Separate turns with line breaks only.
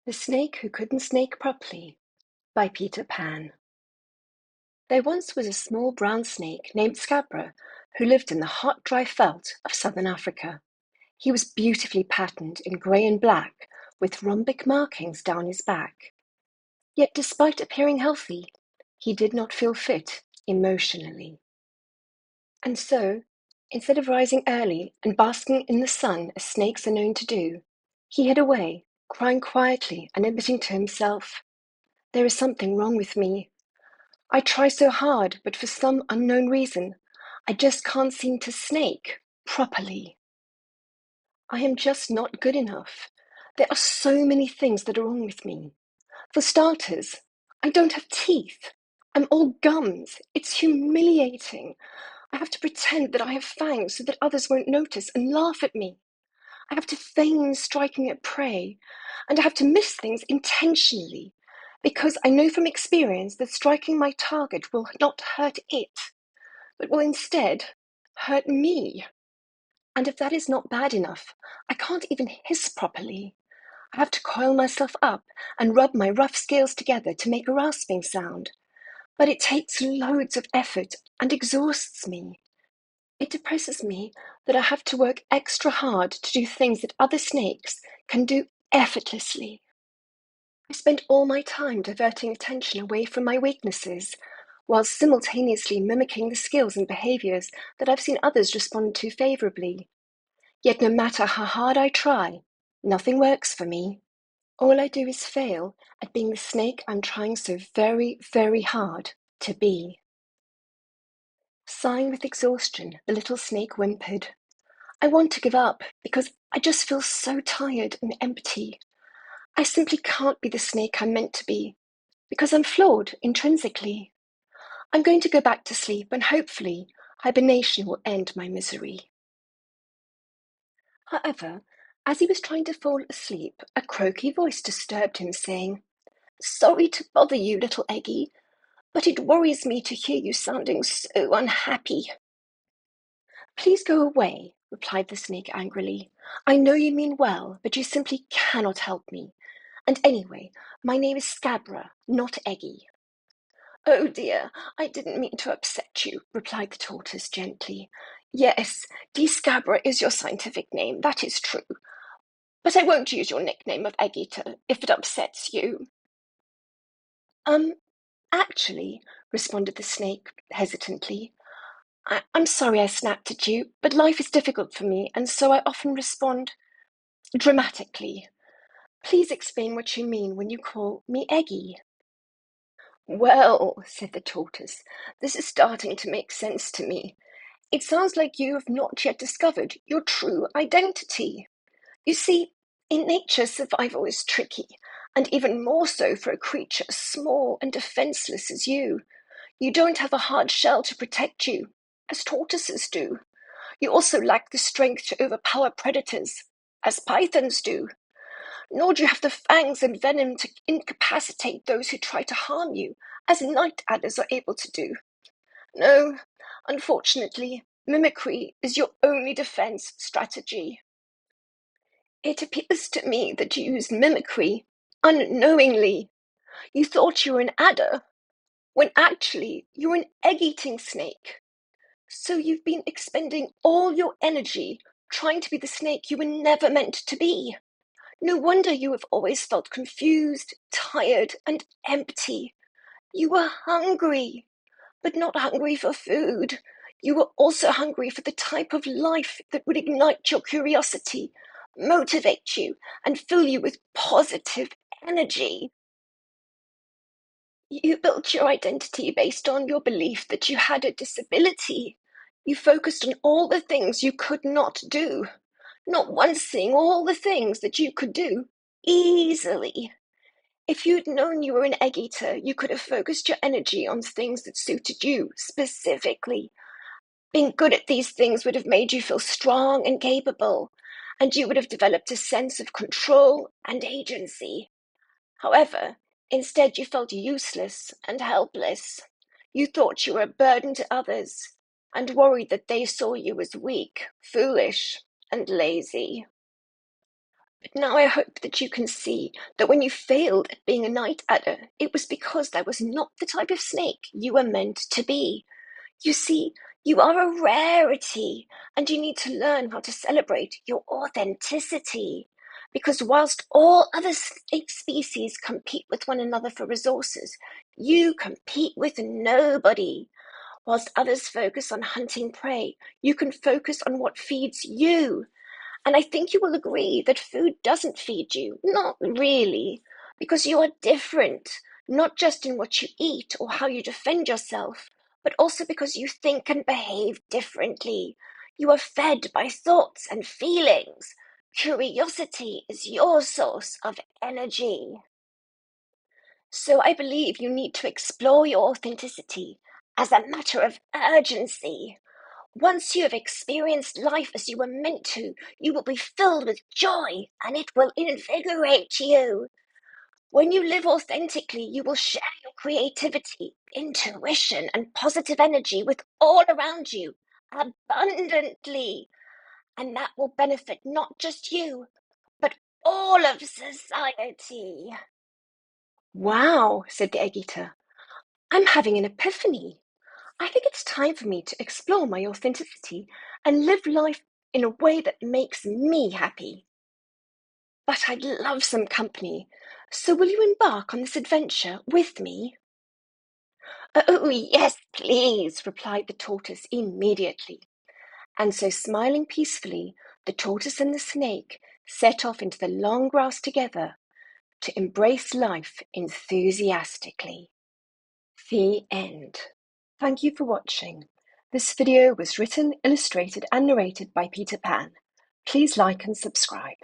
The Snake Who Couldn't Snake Properly by Peter Pan. There once was a small brown snake named Scabra who lived in the hot, dry veldt of southern Africa. He was beautifully patterned in grey and black, with rhombic markings down his back. Yet despite appearing healthy, he did not feel fit emotionally. And so, instead of rising early and basking in the sun as snakes are known to do, he hid away, crying quietly and admitting to himself, "There is something wrong with me. I try so hard, but for some unknown reason, I just can't seem to snake properly. I am just not good enough. There are so many things that are wrong with me. For starters, I don't have teeth. I'm all gums. It's humiliating. I have to pretend that I have fangs so that others won't notice and laugh at me. I have to feign striking at prey, and I have to miss things intentionally, because I know from experience that striking my target will not hurt it, but will instead hurt me. And if that is not bad enough, I can't even hiss properly. I have to coil myself up and rub my rough scales together to make a rasping sound. But it takes loads of effort and exhausts me. It depresses me that I have to work extra hard to do things that other snakes can do effortlessly. I spend all my time diverting attention away from my weaknesses, while simultaneously mimicking the skills and behaviors that I've seen others respond to favorably. Yet no matter how hard I try, nothing works for me. All I do is fail at being the snake I'm trying so very, very hard to be. Sighing with exhaustion, the little snake whimpered, "I want to give up because I just feel so tired and empty. I simply can't be the snake I'm meant to be because I'm flawed intrinsically. I'm going to go back to sleep and hopefully hibernation will end my misery." However, as he was trying to fall asleep, a croaky voice disturbed him, saying, "Sorry to bother you, little Eggy, but it worries me to hear you sounding so unhappy." "Please go away," replied the snake angrily. "I know you mean well, but you simply cannot help me. And anyway, my name is Scabra, not Eggy." "Oh dear, I didn't mean to upset you," replied the tortoise gently. "Yes, Scabra is your scientific name, that is true. But I won't use your nickname of Eggita if it upsets you." Um, actually," responded the snake hesitantly, I'm sorry I snapped at you, but life is difficult for me, and so I often respond dramatically. Please explain what you mean when you call me Eggy." "Well," said the tortoise, "this is starting to make sense to me. It sounds like you have not yet discovered your true identity. You see, in nature, survival is tricky, and even more so for a creature as small and defenseless as you. You don't have a hard shell to protect you, as tortoises do. You also lack the strength to overpower predators, as pythons do. Nor do you have the fangs and venom to incapacitate those who try to harm you, as night adders are able to do. No, unfortunately, mimicry is your only defense strategy. It appears to me that you used mimicry unknowingly. You thought you were an adder, when actually you're an egg-eating snake. So you've been expending all your energy trying to be the snake you were never meant to be. No wonder you have always felt confused, tired, and empty. You were hungry, but not hungry for food. You were also hungry for the type of life that would ignite your curiosity, motivate you, and fill you with positive energy. You built your identity based on your belief that you had a disability. You focused on all the things you could not do, not once seeing all the things that you could do easily. If you'd known you were an egg eater, you could have focused your energy on things that suited you specifically. Being good at these things would have made you feel strong and capable, and you would have developed a sense of control and agency. However, instead you felt useless and helpless. You thought you were a burden to others, and worried that they saw you as weak, foolish, and lazy. But now I hope that you can see that when you failed at being a night adder, it was because that was not the type of snake you were meant to be. You see, you are a rarity, and you need to learn how to celebrate your authenticity. Because whilst all other snake species compete with one another for resources, you compete with nobody. Whilst others focus on hunting prey, you can focus on what feeds you. And I think you will agree that food doesn't feed you. Not really, because you are different, not just in what you eat or how you defend yourself, but also because you think and behave differently. You are fed by thoughts and feelings. Curiosity is your source of energy. So I believe you need to explore your authenticity as a matter of urgency. Once you have experienced life as you were meant to, you will be filled with joy and it will invigorate you. When you live authentically, you will share your creativity, intuition, and positive energy with all around you abundantly. And that will benefit not just you, but all of society. Wow, said the egg eater. I'm having an epiphany. I think it's time for me to explore my authenticity and live life in a way that makes me happy. But I'd love some company, so will you embark on this adventure with me? Oh, yes, please, replied the tortoise immediately. And so, smiling peacefully, the tortoise and the snake set off into the long grass together to embrace life enthusiastically. The end. Thank you for watching. This video was written, illustrated and narrated by Peter Pan. Please like and subscribe.